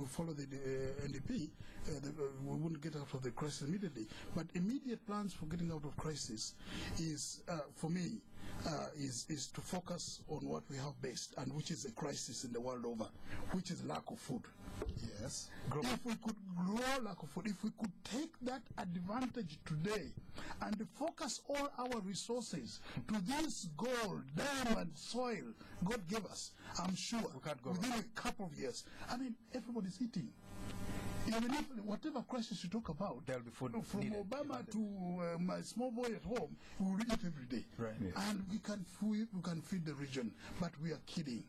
we follow the NDP, we wouldn't get out of the crisis immediately. But immediate plans for getting out of crisis is, for me, is to focus on what we have best, and which is a crisis in the world over, which is lack of food. Yes. If we could grow lack of food, if we could take that advantage today and focus all our resources to this gold, diamond, soil God gave us, I'm sure within a couple of years, I mean, everybody's eating. Even if whatever crisis you talk about, there'll be food from needed, Obama to my small boy at home, we will eat every day. Right. Yes. And we can feed the region, but we are kidding.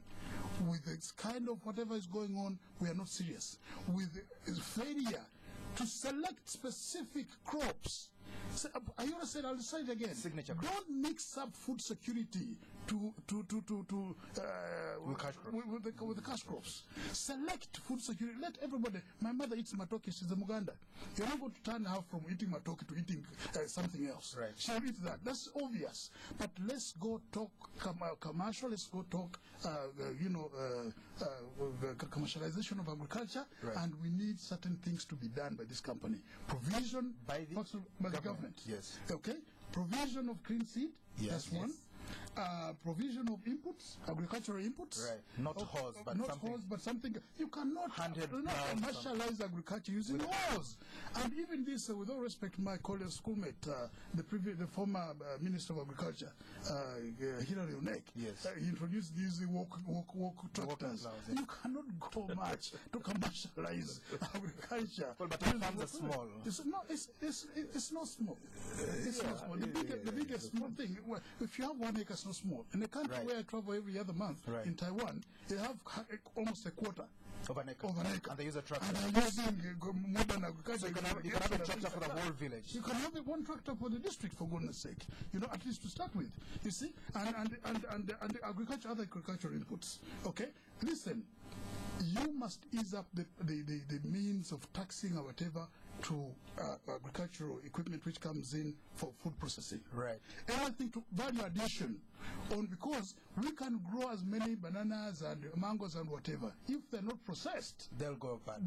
With this kind of whatever is going on, we are not serious. With failure to select specific crops. So, I already said, I'll say it again. Signature Don't mix up food security with the cash crops. Select food security. Let everybody. My mother eats matoke. She's a Muganda. You're not going to turn her from eating matoke to eating something else. Right. She'll eat that. That's obvious. But let's go talk commercial. Let's go talk, commercialization of agriculture. Right. And we need certain things to be done by this company. Provision by the government. Yes. Okay. Provision of clean seed. Yes. That's one. Provision of inputs, agricultural inputs. Right. Not hose, but not something. Hose, but something. You cannot commercialize agriculture using hose. And even this, with all respect to my colleague, schoolmate, the former Minister of Agriculture, Hilary Onek, yes. He introduced these walk tractors. You cannot go much to commercialize agriculture. Well, but the farms are small. It's not small. It's not small. The biggest small thing, well, if you have 1 acre, it's not small. In a country where I travel every other month, in Taiwan, they have almost a quarter of an acre. And they use a tractor. And they're using modern agriculture. So you can have a tractor for the whole village. You can have one tractor for the district, for goodness sake. At least to start with. You see? And the agriculture, other agricultural inputs. Okay? Listen, you must ease up the means of taxing or whatever to agricultural equipment which comes in for food processing. Right. Everything to value addition because we can grow as many bananas and mangoes and whatever. If they're not processed, they'll go bad.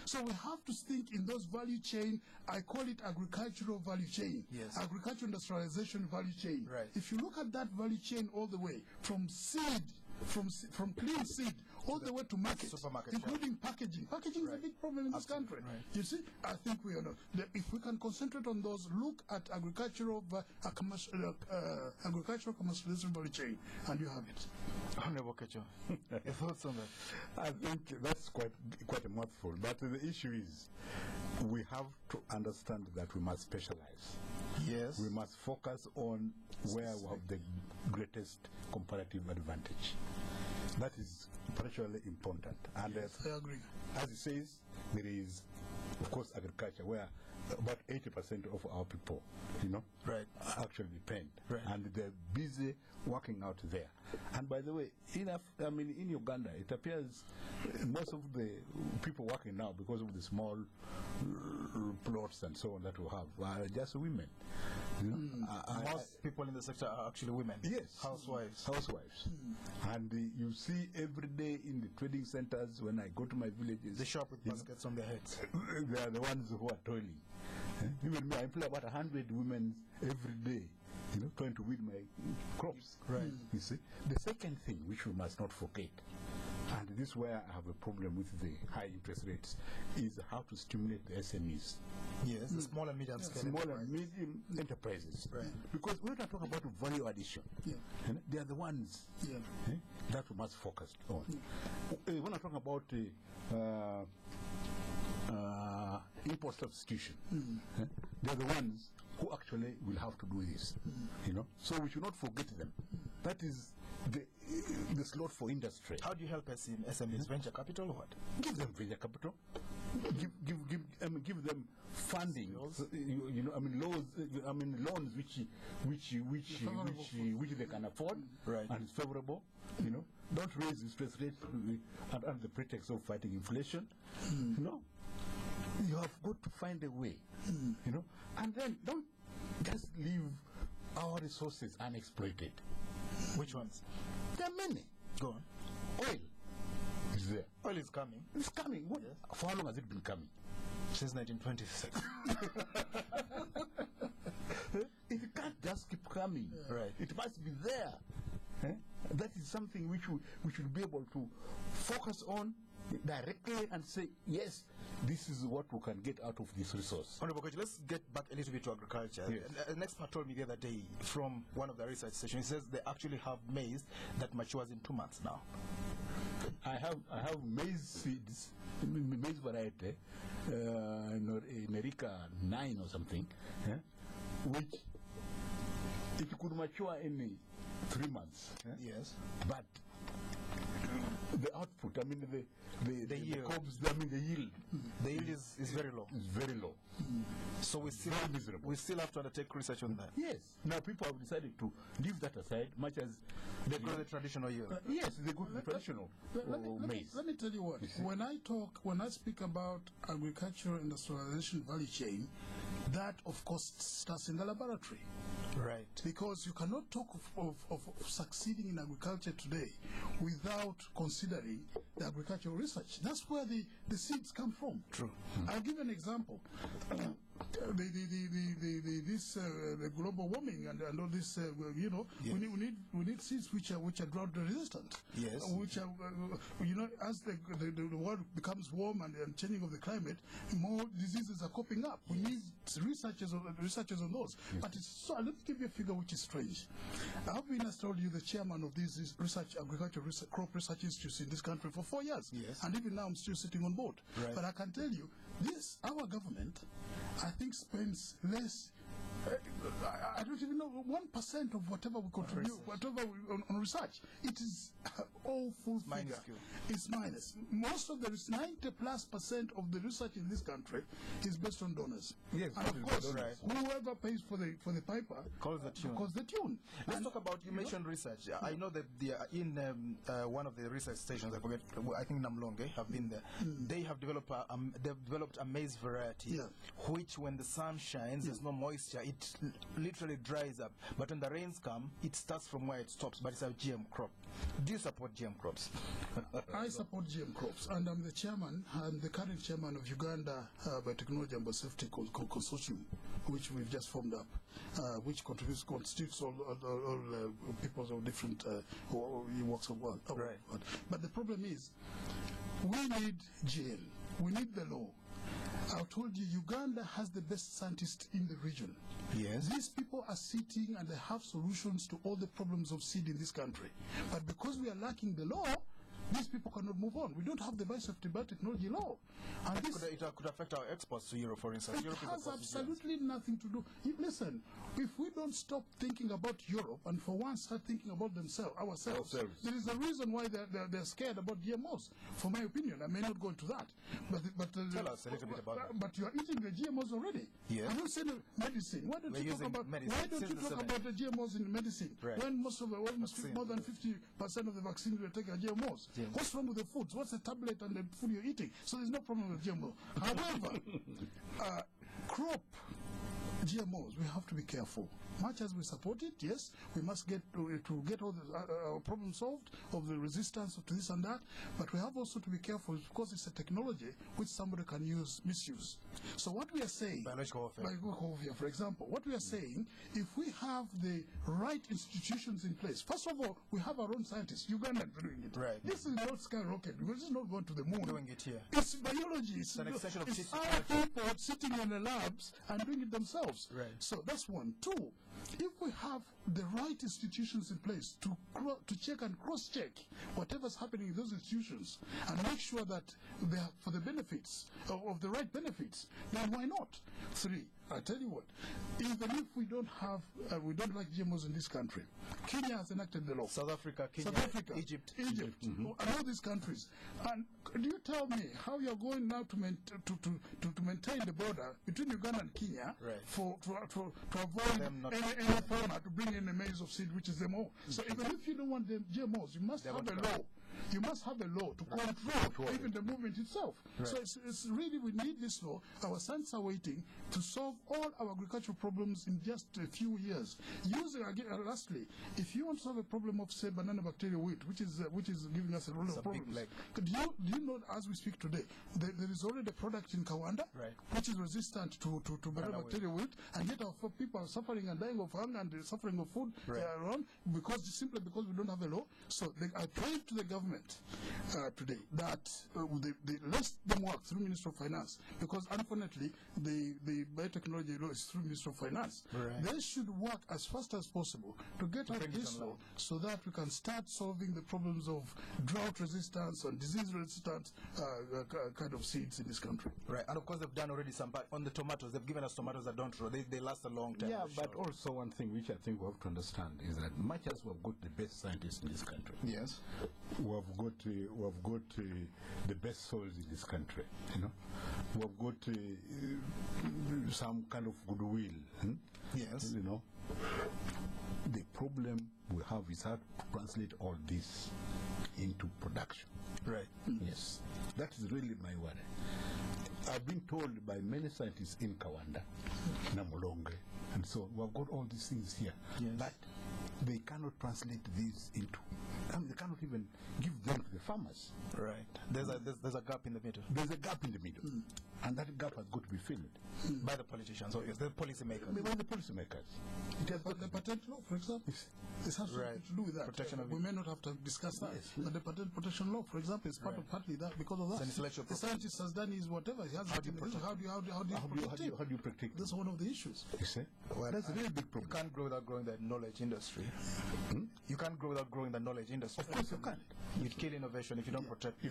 So we have to think in those value chain. I call it agricultural value chain. Yes. Agricultural industrialization value chain. Right. If you look at that value chain all the way from seed, from clean seed all the way to market, including packaging. Packaging is a big problem in this country. Right. You see, I think we are not. If we can concentrate on those, look at agricultural commercialization value chain, and you have it. Honorable Oketcho, your thoughts on that? I think that's quite a mouthful. But the issue is, we have to understand that we must specialize. Yes. We must focus on where we have the greatest comparative advantage. That is particularly important. And yes, I agree. As it says, there is, of course, agriculture, where about 80% of our people, right, actually depend. Right. And they're busy working out there. And by the way, in Uganda, it appears most of the people working now, because of the small plots and so on that we have, are just women. Most people in the sector are actually women. Yes. Housewives. And you see every day in the trading centers, when I go to my villages, they shop with baskets on their heads. They are the ones who are toiling. Even me, I employ about 100 women every day, trying to weed my crops. Right. You see? The second thing which we must not forget, and this is where I have a problem with the high interest rates, is how to stimulate the SMEs. Yes, the small and medium scale. Small and medium enterprises. Right. Because when I talk about value addition, they are the ones that we must focus on. When I talk about import substitution, they're the ones who actually will have to do this. So we should not forget them. That is the slot for industry. How do you help SMEs? Venture capital or what? Give them venture capital. Give them funding. Loans which they can afford, right, and it's favorable. Don't raise interest rates under the pretext of fighting inflation. You have got to find a way. And then don't just leave our resources unexploited. Which ones? There are many. Go on. Oil is there. Oil is coming. It's coming. What, Yes. For how long has it been coming? Since 1926. It can't just keep coming. Right. It must be there. That is something which we should be able to focus on directly and say, yes, this is what we can get out of this resource. Honorable Oketcho, let's get back a little bit to agriculture. Yes. An expert told me the other day from one of the research stations, he says they actually have maize that matures in 2 months now. I have maize seeds, maize variety, Nerika 9 or something, which it could mature in 3 months. Yes. But the output, I mean the yield. cobs, I mean the yield. The yield is very low. Is very low. So we still Very miserable. we still have to undertake research on that. Yes. Now people have decided to leave that aside, much as They grow the traditional yield. yes, they go to the traditional maize. Let me tell you what. When I speak about agricultural industrialization value chain, that of course starts in the laboratory. Right. Because you cannot talk of succeeding in agriculture today without considering the agricultural research. That's where the seeds come from. True. I'll give an example. The global warming and all this, Yes. we need seeds which are drought resistant. Yes. Which are, as the world becomes warm and changing of the climate, more diseases are cropping up. We need researchers on those. Yes. But it's so. Let me give you a figure which is strange. I've been, as told you, the chairman of these crop research institutes in this country for 4 years. Yes. And even now I'm still sitting on board. Right. But I can tell you, our government, I think, spends less. I don't even know 1% of whatever we contribute, on research. It is awful figure. Minuscule. It's minus. Most of the 90+% of the research in this country is based on donors. Yes, and of course, right. whoever pays for the piper Calls the tune. calls the tune. Let's And, talk about, you mentioned research. I know that in one of the research stations, I think Namlonge have been there. They have developed a maize variety, which when the sun shines, there's no moisture, it literally dries up. But when the rains come, it starts from where it stops, but it's a GM crop. Do you support GM crops? I support GM crops, and I'm the current chairman of Uganda Biotechnology and Biosafety Consortium, which we've just formed up, which constitutes all peoples of different walks of work. Right. But the problem is, we need GM. We need the law. I told you, Uganda has the best scientists in the region. Yes. These people are sitting and they have solutions to all the problems of seed in this country. But because we are lacking the law, these people cannot move on. We don't have the biosafety biotechnology law. And It could affect our exports to Europe, for instance. it Europe is has a absolutely nothing to do. Listen, if we don't stop thinking about Europe and for once start thinking about ourselves, there is a reason why they're scared about GMOs. For my opinion, I may not go into that. But Tell us a little bit about that. But you are eating the GMOs already. Yes. I'm not saying medicine. Why don't We're you talk using about medicine why don't since you the talk 70s. about the GMOs in medicine? Right. When more than 50% of the vaccines we take are GMOs. GMOs. What's wrong with the foods? What's the tablet and the food you're eating? So there's no problem with GMO. However, crop GMOs, we have to be careful. Much as we support it, yes, we must get all our problems solved of the resistance to this and that, but we have also to be careful because it's a technology which somebody can misuse. So what we are saying, Biological warfare, for example, what we are saying, if we have the right institutions in place, first of all, we have our own scientists, Uganda is doing it. Right. This is not skyrocket, because it's not going to the moon. Doing it here. It's biology. It's an extension of it's technology. our people sitting in the labs and doing it themselves. Right. So that's one. Two, if we have the right institutions in place to check and cross-check whatever's happening in those institutions and make sure that they are for the benefits of the right benefits, then why not? Three, I tell you what, even if we don't like GMOs in this country, Kenya has enacted the law. South Africa, Kenya, South Africa, Egypt. and all these countries. And do you tell me how you're going now to maintain the border between Uganda and Kenya Right. to avoid any foreigner to bring in a maize of seed which is GMO? So even if you don't want the GMOs, you must have a law you must have a law to control even the movement itself. So it's really, we need this law. Our sons are waiting to solve all our agricultural problems in just a few years. Using, again, lastly, if you want to solve a problem of, say, banana bacterial wilt, which is giving us a lot of problems, do you know, as we speak today, there is already a product in Kawanda which is resistant to banana bacterial wilt, and yet our people are suffering and dying of hunger and suffering of food around simply because we don't have a law. So I prayed to the government today that they let them work through Minister of Finance, because unfortunately the biotechnology law is through Minister of Finance. They should work as fast as possible to get out this law so that we can start solving the problems of drought resistance and disease resistant kind of seeds in this country. And of course they've done already some, but on the tomatoes, they've given us tomatoes that don't grow. They last a long time. Yeah, but also one thing which I think we have to understand is that much as we have got the best scientists in this country, yes, we have got the best soils in this country. You know, we have got some kind of goodwill. Yes, you know, the problem we have is how to translate all this into production. Yes, that is really my worry. I've been told by many scientists in Kawanda, Namulonge, and so we have got all these things here, but they cannot translate these into, they cannot even give them to the farmers. There's a gap in the middle. There's a gap in the middle, and that gap has got to be filled by the politicians, or the policymakers. By the policymakers. It has got the patent law, for example. This has to do with that. We may not have to discuss that, but the patent protection law, for example, is partly that because of that. The scientist has done his whatever. He has how do you protect? That's one of the issues. You see? Well, that's a very big problem. You can't grow without growing the knowledge industry. You can't grow without growing the knowledge industry. Of course you can't. You'd kill innovation if you don't protect.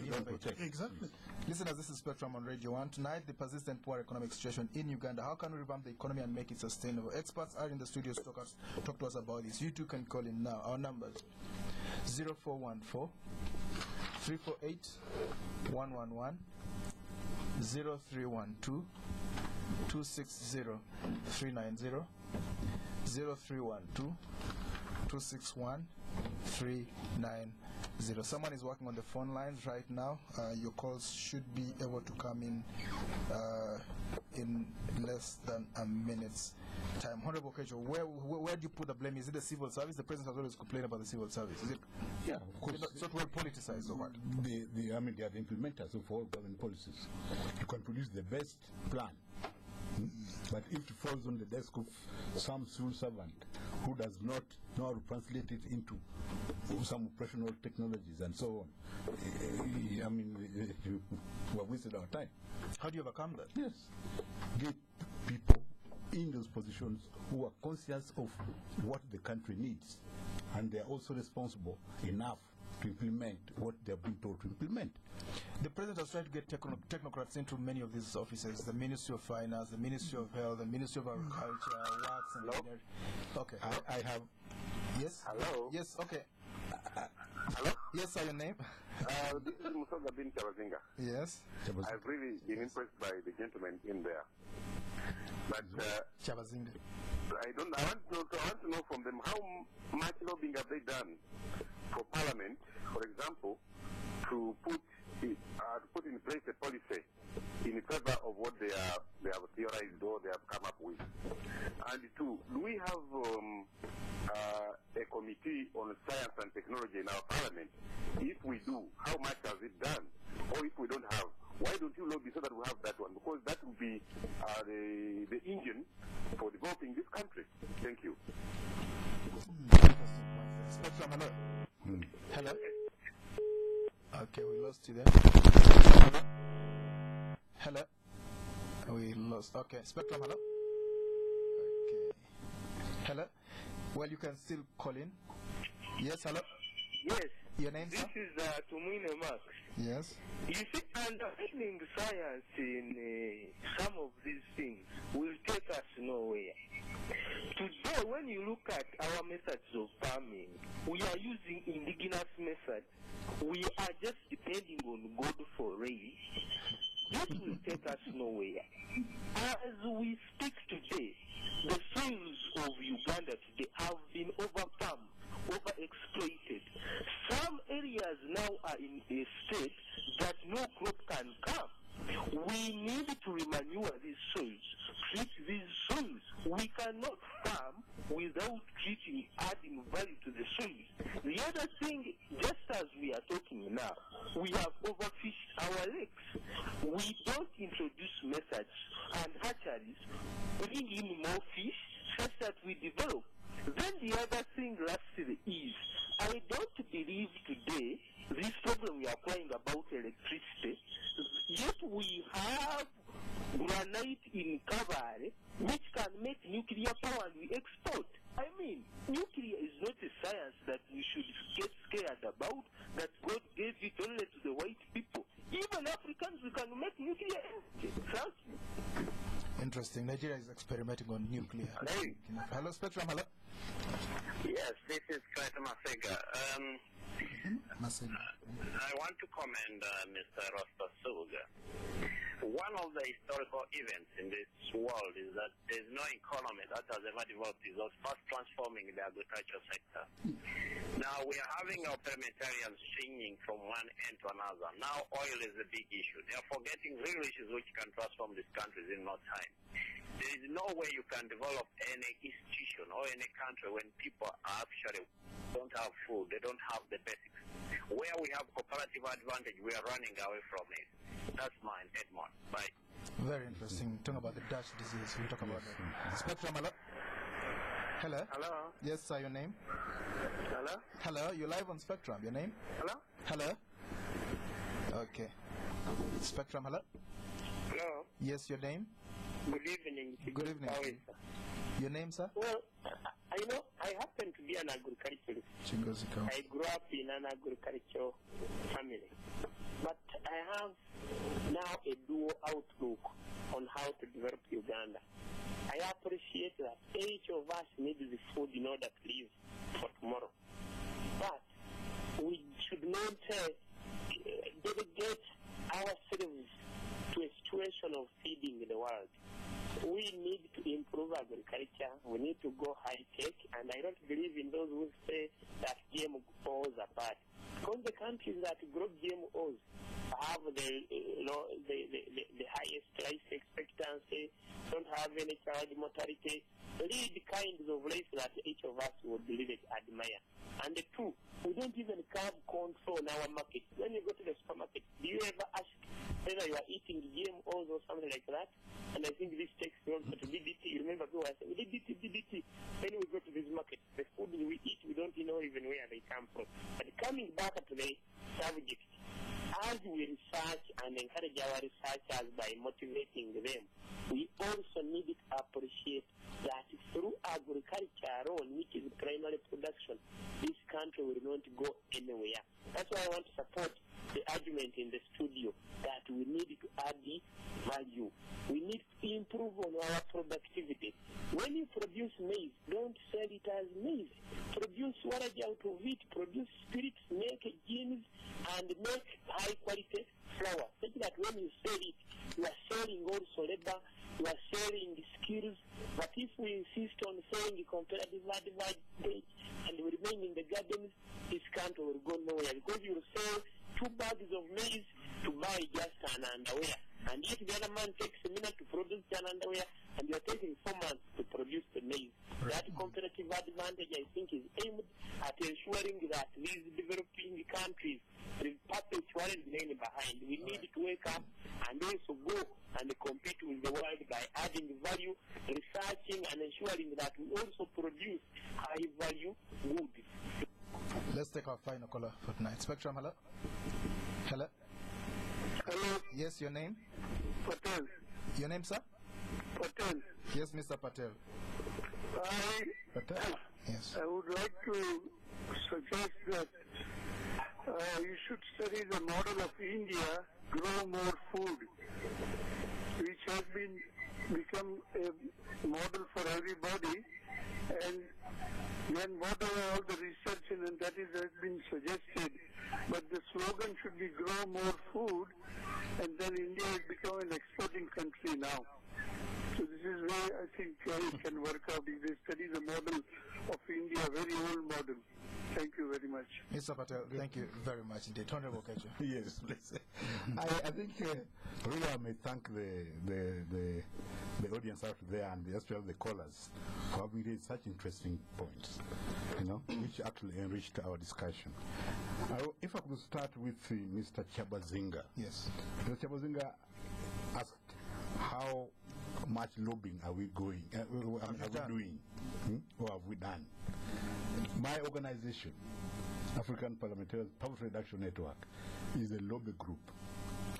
Exactly. Listeners, this is Spectrum on Radio 1. Tonight, the persistent poor economic situation in Uganda. How can we revamp the economy and make it sustainable? Experts are in the studios to talk to us about this. You too can call in now. Our numbers 0414 348 111 0312 260 390 0312 261 390. Someone is working on the phone lines right now. Your calls should be able to come in less than a minute's time. Honorable Oketcho, where do you put the blame? Is it the civil service? The president has always complained about the civil service. Is it? Yeah, of course. It's not well politicized or what? They are the implementers of all government policies. You can produce the best plan, but if it falls on the desk of some civil servant who does not know how to translate it into some operational technologies and so on, we have wasted our time. How do you overcome that? Yes. Get people in those positions who are conscious of what the country needs, and they are also responsible enough to implement what they have been told to implement. The president has tried to get technocrats into many of these offices, the Ministry of Finance, the Ministry of Health, the Ministry of Agriculture, Works and Engineering. Okay. I have... Yes? Hello? Yes, okay. Hello? Yes, sir, your name? This is Nsubuga bin Chabazinga. Yes? I've really been impressed by the gentleman in there. But Chabazinga. I want to know from them how much lobbying have they done for Parliament, for example, to put in place a policy in favor of what they have theorized or they have come up with. And two, do we have a committee on science and technology in our Parliament? If we do, how much has it done? Or if we don't have, why don't you lobby so that we have that one? Because that will be the engine for developing this country. Thank you. Spectrum, hello. Hello. Okay, we lost you there. Hello. We lost. Okay, Spectrum, hello. Okay. Hello. Well, you can still call in. Yes, hello. Yes. Your name, this sir? This is Tumwine Max. Yes. You see, understanding science in some of these things will take us nowhere. Today, when you look at our methods of farming, we are using indigenous methods. We are just depending on God for rain. This will take us nowhere. As we speak today, the soils of Uganda today have been overfarmed overexploited. Some areas now are in a state that no crop can come. We need to remanure these soils, treat these soils. We cannot farm without treating, adding value to the soils. The other thing, just as we are talking now, we have overfished our lakes. We don't introduce methods and hatcheries, bring in more fish such that we develop. Then the other thing lastly is, I don't believe today this problem we are crying about electricity, yet we have granite in Kabare which can make nuclear power and we export. I mean, nuclear is not a science that we should get scared about, that God gave it only to the white people. Even Africans, we can make nuclear energy. Thank you. Interesting. Nigeria is experimenting on nuclear. Hello, Spectrum. Hello. Yes, this is Kraita Masega. I want to commend Mr. Nsubuga. One of the historical events in this world is that there's no economy that has ever developed without first transforming the agricultural sector. Now we are having our parliamentarians changing from one end to another. Now oil is a big issue. They are forgetting real issues which can transform these countries in no time. There is no way you can develop any institution or any country when people actually don't have food, they don't have the basics. Where we have cooperative advantage, we are running away from it. That's mine, Edmond. Bye. Very interesting. Talking about the Dutch disease, we'll talk about it. Spectrum, hello? Hello? Hello? Yes, sir, your name? Hello? Hello, you're live on Spectrum. Your name? Hello? Hello? Okay. Spectrum, hello? Hello. Yes, your name? Good evening. Good evening. How is it? Your name, sir? Well, I happen to be an agriculturalist. Chingoziko. I grew up in an agricultural family. But I have now a dual outlook on how to develop Uganda. I appreciate that each of us needs the food in order to live for tomorrow. But we should not delegate ourselves to a situation of feeding the world. We need to improve agriculture. We need to go high-tech, and I don't believe in those who say that GMOs are bad. Because the countries that grow GMOs have the highest life expectancy, don't have any child mortality, lead kinds of life that each of us would really admire. And the two, we don't even have control in our market. When you go to the supermarket, do you ever ask whether you are eating GMOs or something like that? And I think this takes me also to DDT. You remember people are saying, DDT. When we go to this market, the food we eat, we don't know even where they come from. But coming back to the subject, as we research and encourage our researchers by motivating them, we also need to appreciate that through agriculture alone, which is primary production, this country will not go anywhere. That's why I want to support the argument in the studio that we need to add value. We need to improve on our productivity. When you produce maize, don't sell it as maize. Produce warrage out of it, produce spirits, make jeans, and make high-quality flour, such that when you sell it, you are selling also labor, you are selling skills. But if we insist on selling comparative advantage and we remain in the gardens, this country will go nowhere, because you will sell 2 bags of maize to buy just an underwear. And if the other man takes a minute to produce an underwear, and you are taking 4 months to produce the maize, that comparative advantage, I think, is aimed at ensuring that these developing countries perpetually remain behind. We need to wake up and also go and compete with the world by adding value, researching, and ensuring that we also produce high-value goods. Let's take our final caller for tonight. Spectrum, hello? Hello? Hello? Yes, your name? Patel. Your name, sir? Patel. Yes, Mr. Patel. Patel? Yes. I would like to suggest that you should study the model of India, grow more food, which has become a model for everybody, and then whatever all the research and that has been suggested, but the slogan should be grow more food, and then India has become an exporting country now. So this is where I think it can work out if they study the model of India, very old model. Thank you very much. Mr. Patel, thank you very much indeed. Honorable Oketcho. Yes, please. I think really I may thank the audience out there and especially the callers for having raised such interesting points, which actually enriched our discussion. If I could start with Mr. Chabazinga. Yes. Mr. Chabazinga asked how much lobbying are we doing, or have we done? My organization, African Parliamentarian Poverty Reduction Network, is a lobby group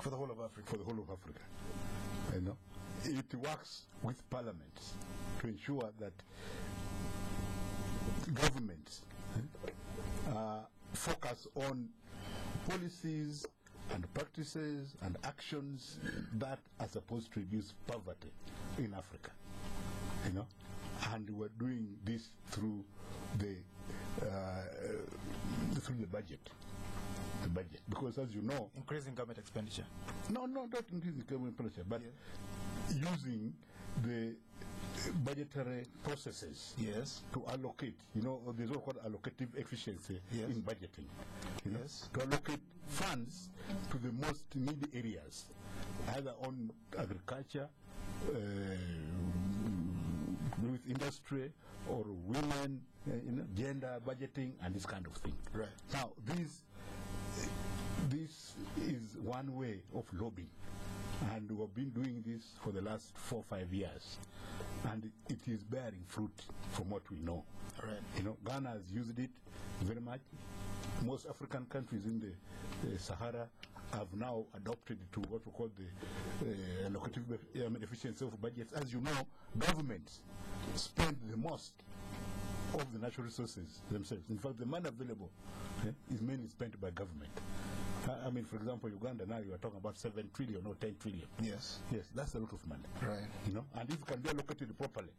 for the whole of Africa. For the whole of Africa, it works with parliaments to ensure that governments focus on policies and practices and actions that are supposed to reduce poverty in Africa, and we're doing this through the budget. The budget, because as you know, increasing government expenditure. No, not increasing government expenditure, but using the budgetary processes, yes, to allocate. There's what called allocative efficiency, yes, in budgeting. Yes, to allocate funds to the most needy areas, either on agriculture, with industry, or women, gender budgeting, and this kind of thing. Right. Now, this is one way of lobbying, and we've been doing this for the last 4 or 5 years, and it is bearing fruit from what we know. Right. Ghana has used it very much. Most African countries in the Sahara have now adopted to what we call the allocative efficiency of budgets. As you know, governments spend the most of the natural resources themselves. In fact, the money available is mainly spent by government. For example, Uganda now you are talking about 7 trillion or 10 trillion. Yes. Yes, that's a lot of money. Right. And if it can be allocated properly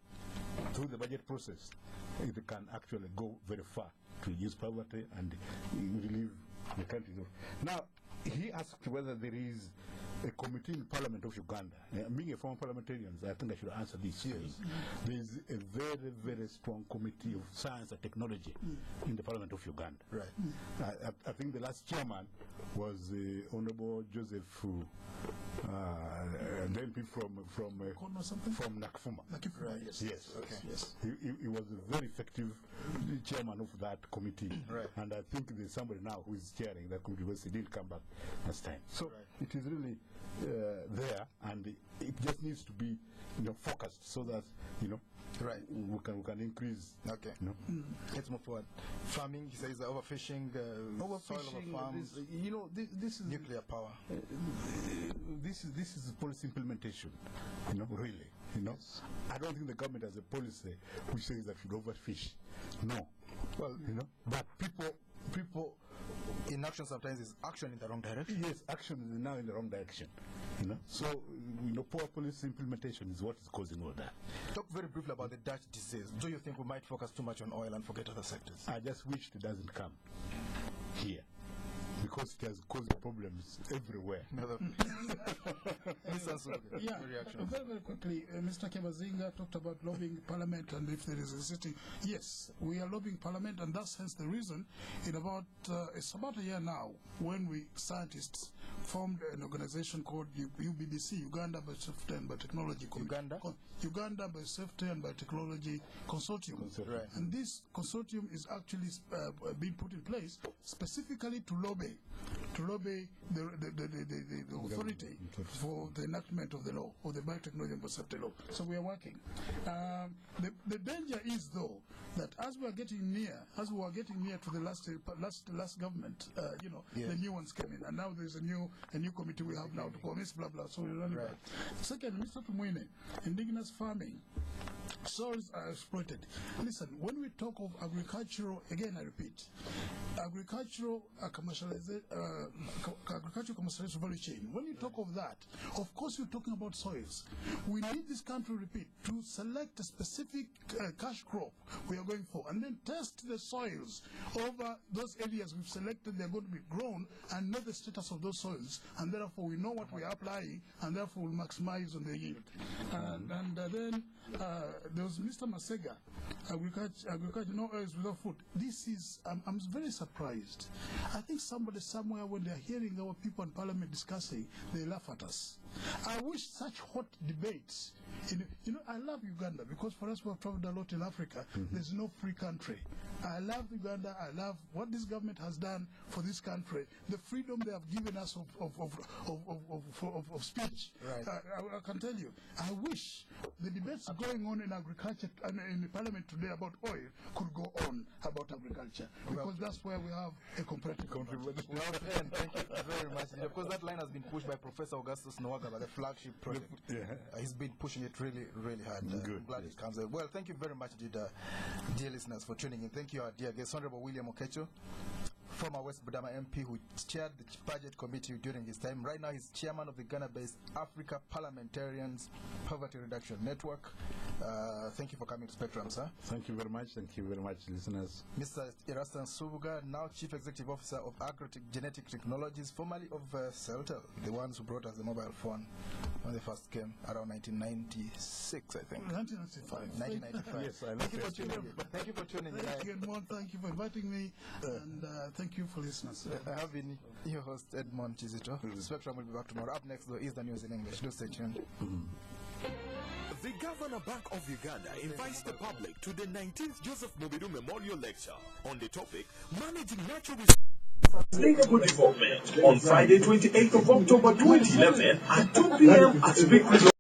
through the budget process, it can actually go very far to reduce poverty and relieve the country. Now, he asked whether there is a committee in the Parliament of Uganda. Being a former parliamentarian, I think I should answer this. Yes. There is a very, very strong committee of science and technology in the Parliament of Uganda. Right. I think the last chairman was Honorable Joseph Delpi from Nakfuma. Right. Yes. Okay. Yes. He was a very effective chairman of that committee. Right. And I think there's somebody now who is chairing that committee, but he didn't come back last time. So it is really there, and it just needs to be focused so that right, we can increase. Okay. Let's move forward. Farming, he says overfishing, soil over farms. This is nuclear power. This is policy implementation. Really. Yes. I don't think the government has a policy which says that we should overfish. No. Well, but people. Inaction sometimes is action in the wrong direction. Yes, action is now in the wrong direction. So poor policy implementation is what is causing all that. Talk very briefly about the Dutch disease. Do you think we might focus too much on oil and forget other sectors? I just wish it doesn't come here, because it has caused problems everywhere. Yeah, very, very quickly, Mr. Kebazinga talked about lobbying Parliament, and if there is a sitting, yes, we are lobbying Parliament, and that's hence the reason it's about a year now when we scientists formed an organization called UBBC, Uganda Biosafety and Biotechnology Uganda Biosafety and Biotechnology Consortium. Right. And this consortium is actually being put in place specifically to lobby the authority for the enactment of the law, of the biotechnology and biosafety law. So we are working. The danger is, though, that as we were getting near to the last government, the new ones came in, and now there's a new committee we have now to commence, blah blah. So we're running back. Second, Mr. Tumwine, indigenous farming. Soils are exploited. Listen, when we talk of agricultural, again I repeat, agricultural commercialization value chain. When you talk of that, of course you're talking about soils. We need this country, repeat, to select a specific cash crop we are going for, and then test the soils over those areas we've selected. They're going to be grown, and know the status of those soils, and therefore we know what we are applying, and therefore we'll maximize on the yield. Then there was Mr. Masega, agriculture, no oils without food. This is, I'm very surprised. I think somebody somewhere, when they're hearing our people in Parliament discussing, they laugh at us. I wish such hot debates. I love Uganda, because for us who have traveled a lot in Africa, there's no free country. I love Uganda. I love what this government has done for this country. The freedom they have given us of speech. Right. I can tell you, I wish the debates going on in agriculture and in the Parliament today about oil could go on about agriculture, because that's where we have a competitive advantage. Well, and thank you very much. Of course, that line has been pushed by Professor Erastus, the flagship project. He's been pushing it really, really hard. I'm glad it comes out. Well, thank you very much, dear listeners, for tuning in. Thank you, our dear guest, Honorable William Oketcho, former West Budama MP who chaired the budget committee during his time. Right now, he's chairman of the Ghana-based Africa Parliamentarians Poverty Reduction Network. Thank you for coming to Spectrum, sir. Thank you very much. Thank you very much, listeners. Mr. Erastus Nsubuga, now Chief Executive Officer of Agro-Genetic Technologies, formerly of Celtel, the ones who brought us the mobile phone when they first came around 1996, I think. 1995. 1995. Yes, I Thank you for tuning in. Thank you for tuning in. Thank you, Edmond. Thank you for inviting me, and thank you for listening. I have been your host, Edmond Kizito. Spectrum will be back tomorrow. Up next, though, is the news in English. Do stay tuned. The Governor Bank of Uganda invites the public to the 19th Joseph Mobidu Memorial Lecture on the topic, Managing Natural Resources. Sustainable Development on Friday, 28th of October 2011 at 2 p.m. at Big Resort.